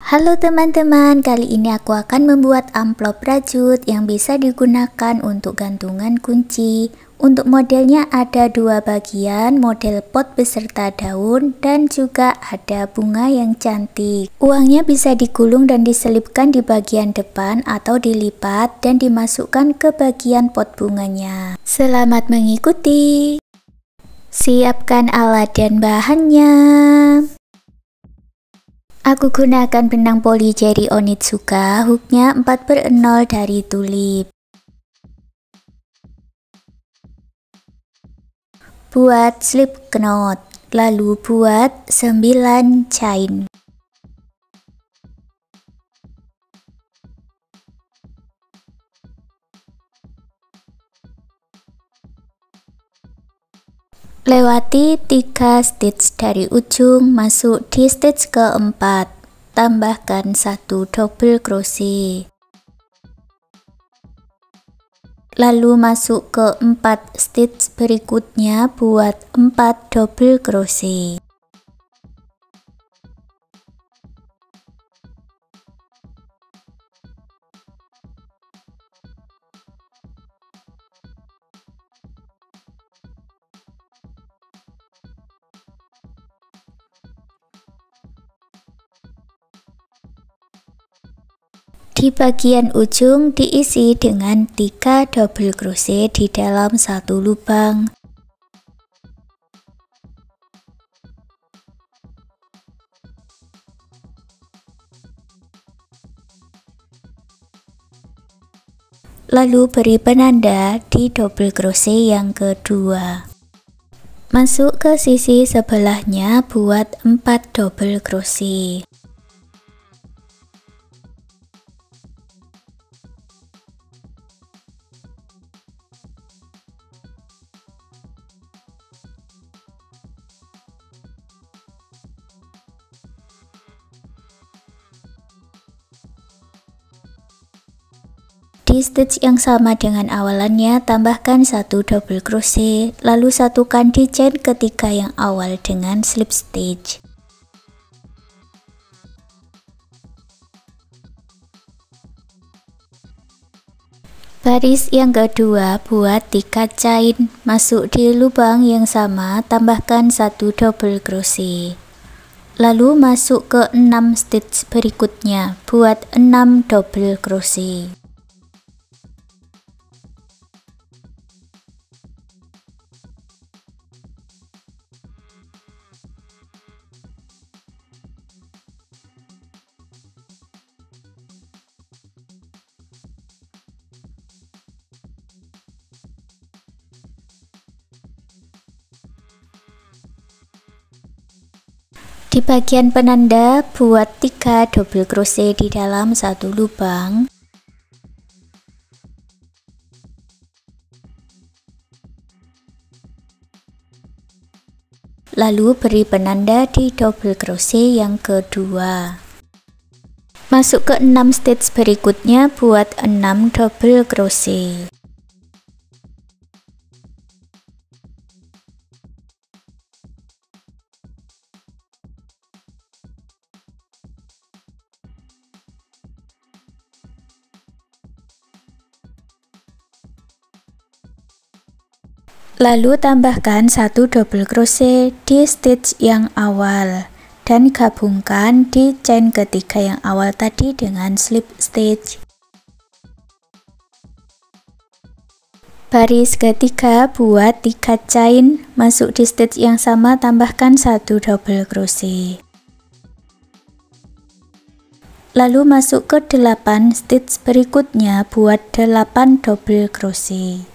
Halo teman-teman, kali ini aku akan membuat amplop rajut yang bisa digunakan untuk gantungan kunci. Untuk modelnya ada dua bagian, model pot beserta daun dan juga ada bunga yang cantik. Uangnya bisa digulung dan diselipkan di bagian depan atau dilipat dan dimasukkan ke bagian pot bunganya. Selamat mengikuti. Siapkan alat dan bahannya. Aku gunakan benang poli Cherry Onitsuka, hooknya 4/0 dari tulip. Buat slip knot, lalu buat 9 chain. Lewati 3 stitch dari ujung, masuk di stitch keempat, tambahkan 1 double crochet, lalu masuk ke 4 stitch berikutnya, buat 4 double crochet. Di bagian ujung diisi dengan 3 double crochet di dalam satu lubang. Lalu beri penanda di double crochet yang kedua. Masuk ke sisi sebelahnya, buat 4 double crochet. Di stitch yang sama dengan awalannya, tambahkan 1 double crochet, lalu satukan di chain ketiga yang awal dengan slip stitch. Baris yang kedua, buat 3 chain, masuk di lubang yang sama, tambahkan 1 double crochet. Lalu masuk ke 6 stitch berikutnya, buat 6 double crochet. Di bagian penanda, buat 3 double crochet di dalam satu lubang. Lalu beri penanda di double crochet yang kedua. Masuk ke 6 stitch berikutnya, buat 6 double crochet. Lalu tambahkan 1 double crochet di stitch yang awal dan gabungkan di chain ketiga yang awal tadi dengan slip stitch. Baris ketiga, buat 3 chain, masuk di stitch yang sama, tambahkan 1 double crochet. Lalu masuk ke 8 stitch berikutnya, buat 8 double crochet.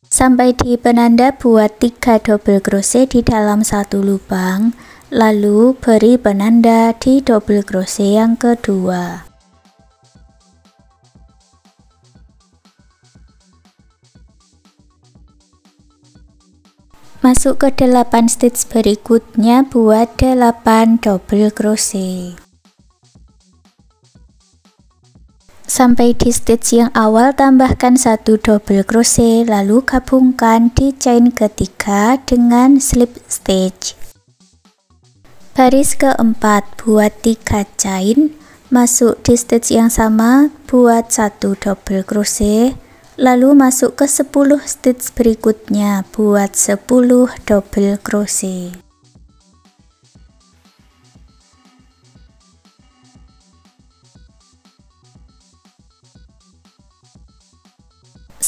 Sampai di penanda, buat 3 double crochet di dalam satu lubang, lalu beri penanda di double crochet yang kedua. Masuk ke 8 stitch berikutnya, buat 8 double crochet. Sampai di stitch yang awal tambahkan 1 double crochet, lalu gabungkan di chain ketiga dengan slip stitch. Baris keempat buat 3 chain, masuk di stitch yang sama, buat 1 double crochet, lalu masuk ke 10 stitch berikutnya, buat 10 double crochet.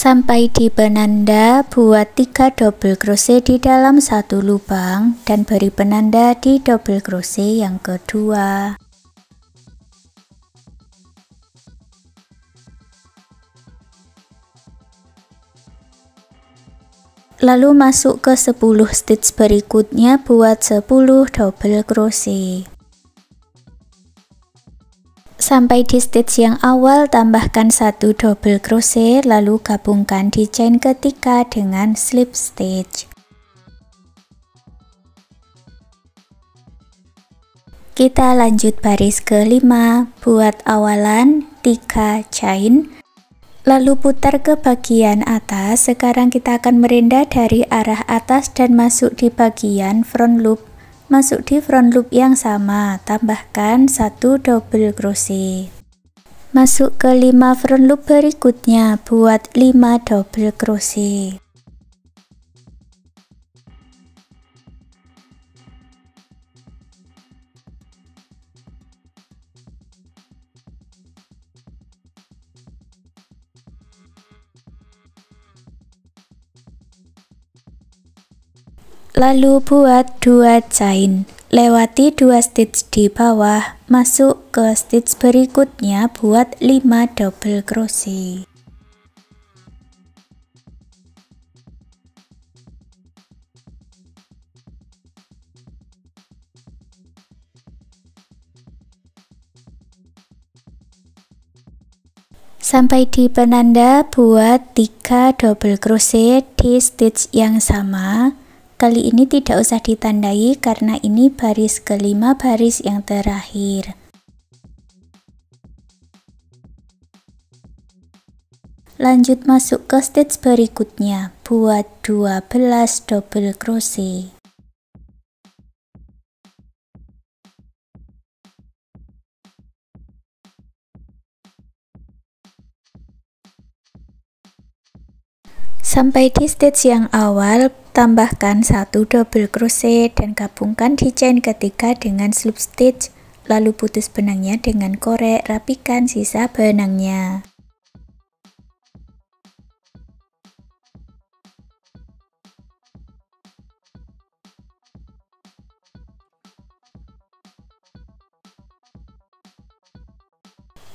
Sampai di penanda, buat 3 double crochet di dalam satu lubang dan beri penanda di double crochet yang kedua. Lalu masuk ke 10 stitch berikutnya, buat 10 double crochet. Sampai di stitch yang awal tambahkan 1 double crochet, lalu gabungkan di chain ketiga dengan slip stitch. Kita lanjut baris kelima, buat awalan 3 chain, lalu putar ke bagian atas. Sekarang kita akan merendah dari arah atas dan masuk di bagian front loop. Masuk di front loop yang sama, tambahkan 1 double crochet. Masuk ke 5 front loop berikutnya, buat 5 double crochet. Lalu buat 2 chain, lewati 2 stitch di bawah, masuk ke stitch berikutnya, buat 5 double crochet. Sampai di penanda, buat 3 double crochet di stitch yang sama. Kali ini tidak usah ditandai karena ini baris kelima, baris yang terakhir. Lanjut masuk ke stitch berikutnya, buat 12 double crochet. Sampai di stitch yang awal, tambahkan 1 double crochet dan gabungkan di chain ketiga dengan slip stitch, lalu putus benangnya dengan korek, rapikan sisa benangnya.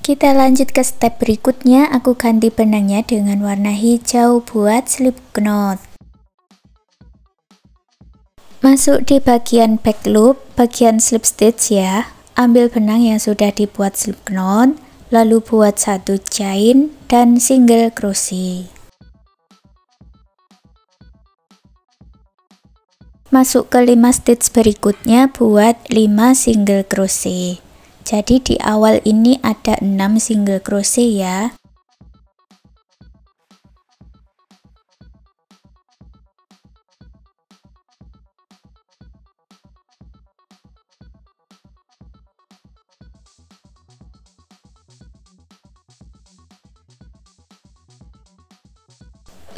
Kita lanjut ke step berikutnya, aku ganti benangnya dengan warna hijau buat slip knot. Masuk di bagian back loop, bagian slip stitch ya. Ambil benang yang sudah dibuat slip knot, lalu buat 1 chain dan single crochet. Masuk ke 5 stitch berikutnya, buat 5 single crochet. Jadi di awal ini ada 6 single crochet ya.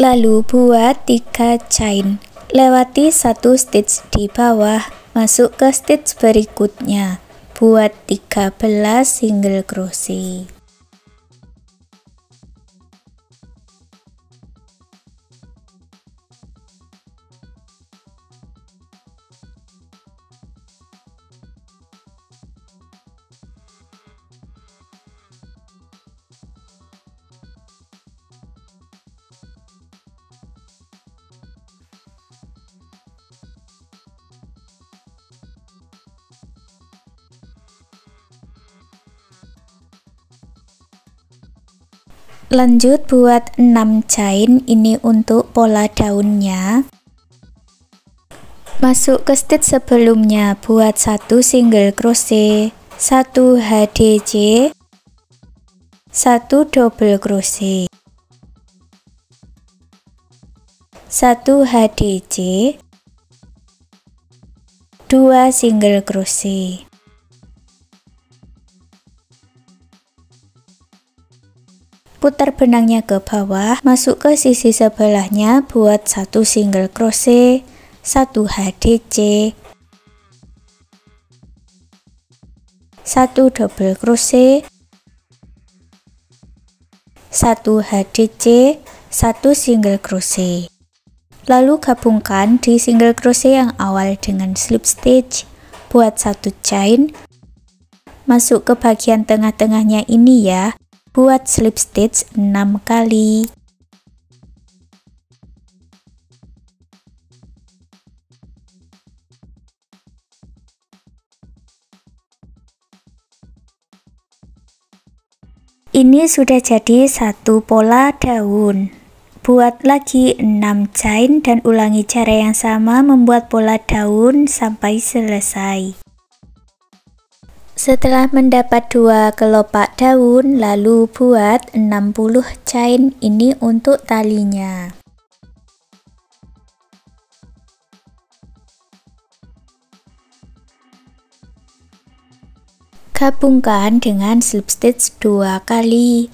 Lalu buat 3 chain, lewati 1 stitch di bawah, masuk ke stitch berikutnya, buat 13 single crochet. Lanjut buat 6 chain, ini untuk pola daunnya. Masuk ke stitch sebelumnya, buat 1 single crochet, 1 HDJ, 1 double crochet, 1 HDC, 2 single crochet. Putar benangnya ke bawah, masuk ke sisi sebelahnya, buat 1 single crochet, 1 HDC, 1 double crochet, 1 HDC, 1 single crochet. Lalu gabungkan di single crochet yang awal dengan slip stitch, buat 1 chain, masuk ke bagian tengah-tengahnya ini ya, buat slip stitch 6 kali. Ini sudah jadi 1 pola daun. Buat lagi 6 chain dan ulangi cara yang sama membuat pola daun sampai selesai. Setelah mendapat 2 kelopak daun, lalu buat 60 chain ini untuk talinya. Gabungkan dengan slip stitch 2 kali.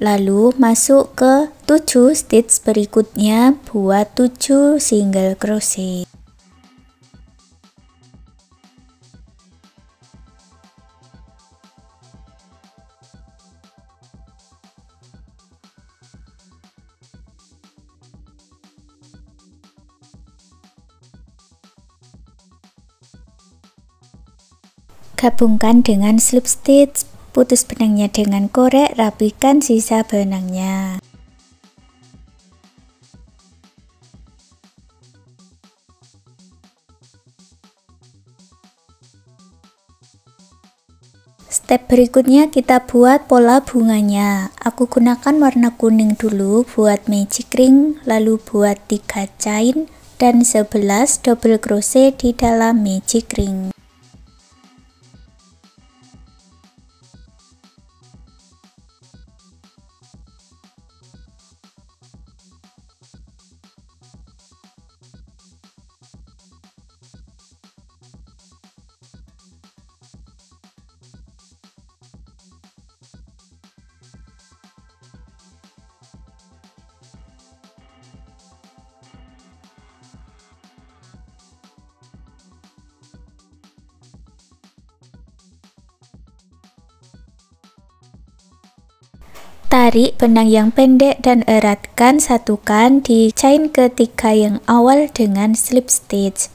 Lalu masuk ke 7 stitch berikutnya, buat 7 single crochet. Gabungkan dengan slip stitch, putus benangnya dengan korek, rapikan sisa benangnya. Step berikutnya kita buat pola bunganya. Aku gunakan warna kuning dulu buat magic ring, lalu buat 3 chain dan 11 double crochet di dalam magic ring. Tarik benang yang pendek dan eratkan, satukan di chain ketiga yang awal dengan slip stitch.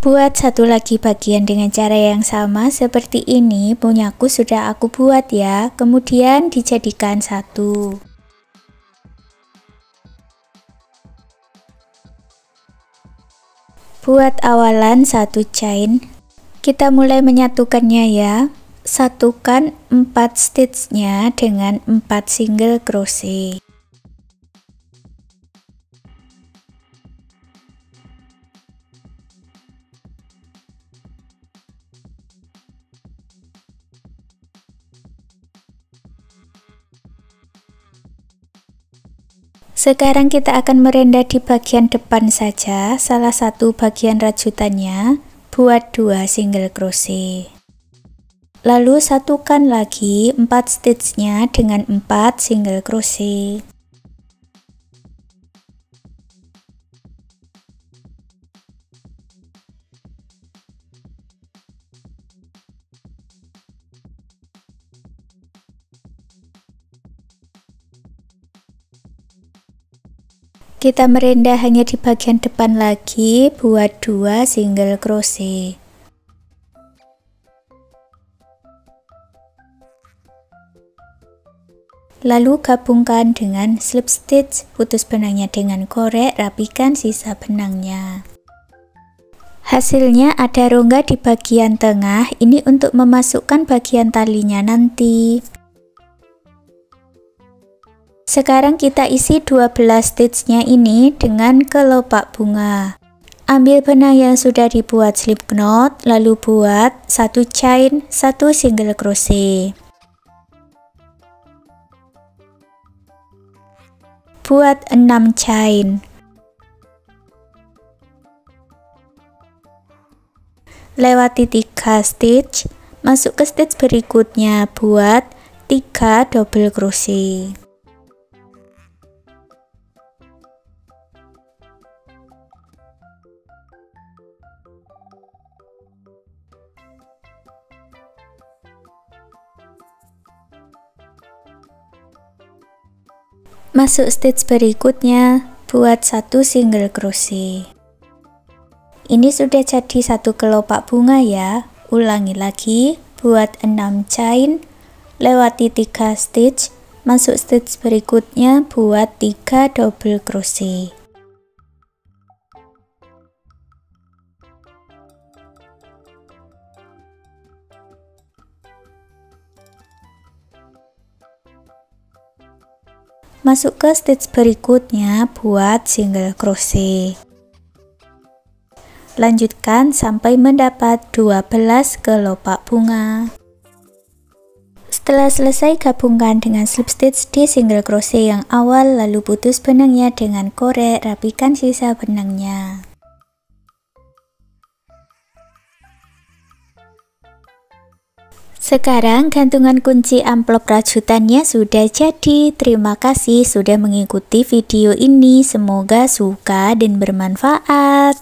Buat satu lagi bagian dengan cara yang sama seperti ini, punyaku sudah aku buat ya, kemudian dijadikan satu. Buat awalan 1 chain, kita mulai menyatukannya ya. Satukan 4 stitchnya dengan 4 single crochet. Sekarang kita akan merendah di bagian depan saja, salah satu bagian rajutannya, buat 2 single crochet. Lalu satukan lagi 4 stitchnya dengan 4 single crochet. Kita merendah hanya di bagian depan lagi, buat 2 single crochet. Lalu gabungkan dengan slip stitch, putus benangnya dengan korek, rapikan sisa benangnya. Hasilnya ada rongga di bagian tengah, ini untuk memasukkan bagian talinya nanti. Sekarang kita isi 12 stitchnya ini dengan kelopak bunga. Ambil benang yang sudah dibuat slip knot, lalu buat 1 chain, 1 single crochet. Buat 6 chain. Lewati 3 stitch, masuk ke stitch berikutnya, buat 3 double crochet. Masuk stitch berikutnya, buat 1 single crochet. Ini sudah jadi 1 kelopak bunga ya. Ulangi lagi, buat 6 chain, lewati 3 stitch, masuk stitch berikutnya, buat 3 double crochet. Masuk ke stitch berikutnya, buat single crochet. Lanjutkan sampai mendapat 12 kelopak bunga. Setelah selesai, gabungkan dengan slip stitch di single crochet yang awal, lalu putus benangnya dengan korek, rapikan sisa benangnya. Sekarang gantungan kunci amplop rajutannya sudah jadi. Terima kasih sudah mengikuti video ini, semoga suka dan bermanfaat.